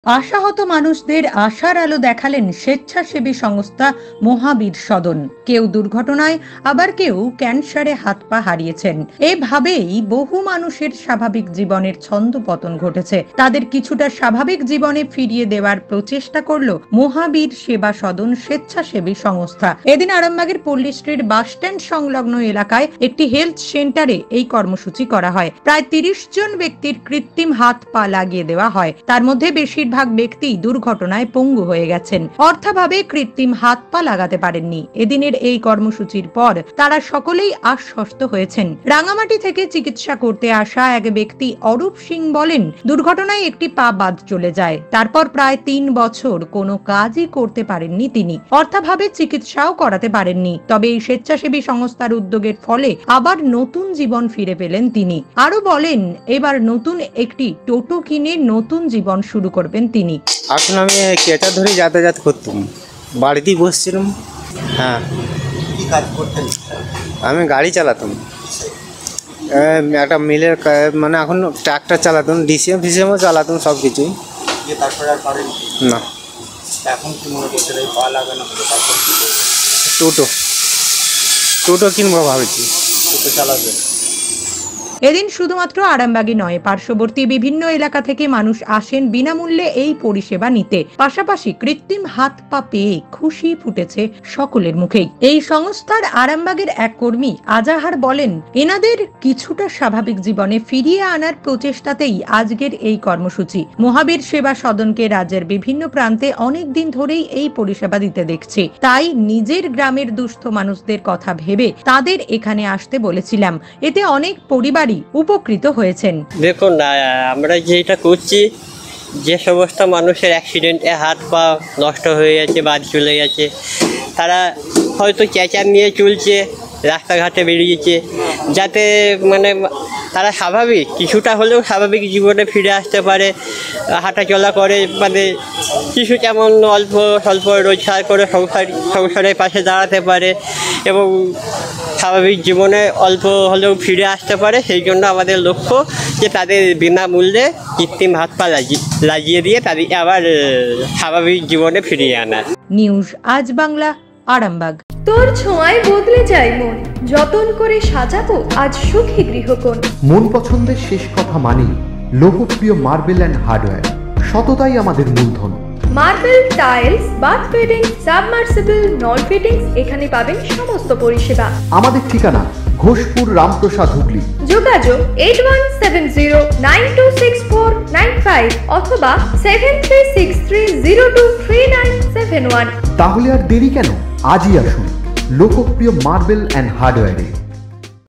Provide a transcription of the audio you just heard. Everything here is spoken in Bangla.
আশাহত মানুষদের আশার আলো দেখালেন স্বেচ্ছাসেবী সংস্থা মহাবীর সদন। কেউ দুর্ঘটনায়, আবার কেউ ক্যান্সারে হাত পা হারিয়েছেন। এভাবেই বহু মানুষের স্বাভাবিক জীবনের ছন্দপতন ঘটেছে। তাদের কিছুটা স্বাভাবিক জীবনে ফিরিয়ে দেওয়ার প্রচেষ্টা করল মহাবীর সেবা সদন স্বেচ্ছাসেবী সংস্থা। এদিন আরামবাগের পল্লী স্ট্রিট বাসস্ট্যান্ড সংলগ্ন এলাকায় একটি হেলথ সেন্টারে এই কর্মসূচি করা হয়। প্রায় ৩০ জন ব্যক্তির কৃত্রিম হাত পা লাগিয়ে দেওয়া হয়। তার মধ্যে বেশিরভাগ ব্যক্তি দুর্ঘটনায় পঙ্গু হয়ে গেছেন, অর্থাভাবে কৃত্রিম হাত পা লাগাতে পারেননি। এদিনের এই কর্মসূচির পর তারা সকলেই আশ্বস্ত হয়েছেন। রাঙামাটি থেকে চিকিৎসা করতে আসা এক ব্যক্তি অরূপ সিং বলেন, দুর্ঘটনায় একটি পা বাদ চলে যায়। তারপর প্রায় ৩ বছর কোনো কাজই করতে পারেননি তিনি, অর্থাভাবে চিকিৎসাও করাতে পারেননি। তবে এই স্বেচ্ছাসেবী সংস্থার উদ্যোগের ফলে আবার নতুন জীবন ফিরে পেলেন তিনি। আরো বলেন, এবার নতুন একটি টোটো কিনে নতুন জীবন শুরু করবেন তিনি। এখন আমি কেটা ধরে যাতায়াত করতাম, বাড়িতেই বসছিলাম। হ্যাঁ, কি কাজ করতেন? আমি গাড়ি চালাতাম, একটা মিলের মানে এখন ট্রাক্টর চালাতাম, ডিসিএমও চালাতাম, সব কিছুই। তারপরে আর পারেন না। এখন কি মনে করছেন এই পা লাগানো হলো, তারপর কি টোটো কিনবো ভাবছি। টোটো চালাবে। এদিন শুধুমাত্র আরামবাগই নয়, পার্শ্ববর্তী বিভিন্ন এলাকা থেকে মানুষ আসেন বিনামূল্যে এই পরিষেবা নিতে। পাশাপাশি কৃত্রিম হাত পা পেয়ে খুশি ফুটেছে সকলের মুখেই। এই সংস্থার আরামবাগের এক কর্মী আজাহার বলেন, এনাদের কিছুটা স্বাভাবিক জীবনে ফিরিয়ে আনার প্রচেষ্টাতেই আজকের এই কর্মসূচি। মহাবীর সেবা সদনকে রাজ্যের বিভিন্ন প্রান্তে অনেক দিন ধরেই এই পরিষেবা দিতে দেখছি, তাই নিজের গ্রামের দুস্থ মানুষদের কথা ভেবে তাদের এখানে আসতে বলেছিলাম। এতে অনেক পরিবার উপকৃত হয়েছেন। দেখুন, আমরা যেটা করছি, যে সমস্ত মানুষের অ্যাক্সিডেন্টে হাত পা নষ্ট হয়ে গেছে, বাদ চলে গেছে, তারা হয়তো চেঁচার নিয়ে চলছে, রাস্তাঘাটে বেরিয়েছে, যাতে মানে তারা স্বাভাবিক, কিছুটা হলেও স্বাভাবিক জীবনে ফিরে আসতে পারে, হাঁটাচলা করে, মানে কিছু যেমন অল্প স্বল্প রোজগার করে সংসারের পাশে দাঁড়াতে পারে এবং স্বাভাবিক জীবনে অল্প হলেও ফিরে আসতে পারে। সেই জন্য আমাদের লক্ষ্য যে তাদের বিনামূল্যে কৃত্রিম হাত পা লাগিয়ে দিয়ে তাদেরকে আবার স্বাভাবিক জীবনে ফিরিয়ে আনা। নিউজ আজ বাংলা, আরামবাগ। তোর ছোঁয়ায় বদলে যায় মন, যতন করে সাজাবো আজ সুখী গৃহকোণ। মন পছন্দের শেষ কথা মানি লোকপ্রিয় মার্বেল অ্যান্ড হার্ডওয়্যার, সততাই আমাদের মূলধন। Marble, tiles, bath fitting, submersible, নল ফিটিংস, এখানে পাবেন সমস্ত পরিষেবা। আমাদের ঠিকানা ঘোষপুর, রামপ্রসাদ, হুগলি। যোগাযোগ 8170926495 অথবা 7363023971। তাহলে আর দেরি কেন, আজই আসুন লোকপ্রিয় মার্বেল অ্যান্ড হার্ডওয়্যারে।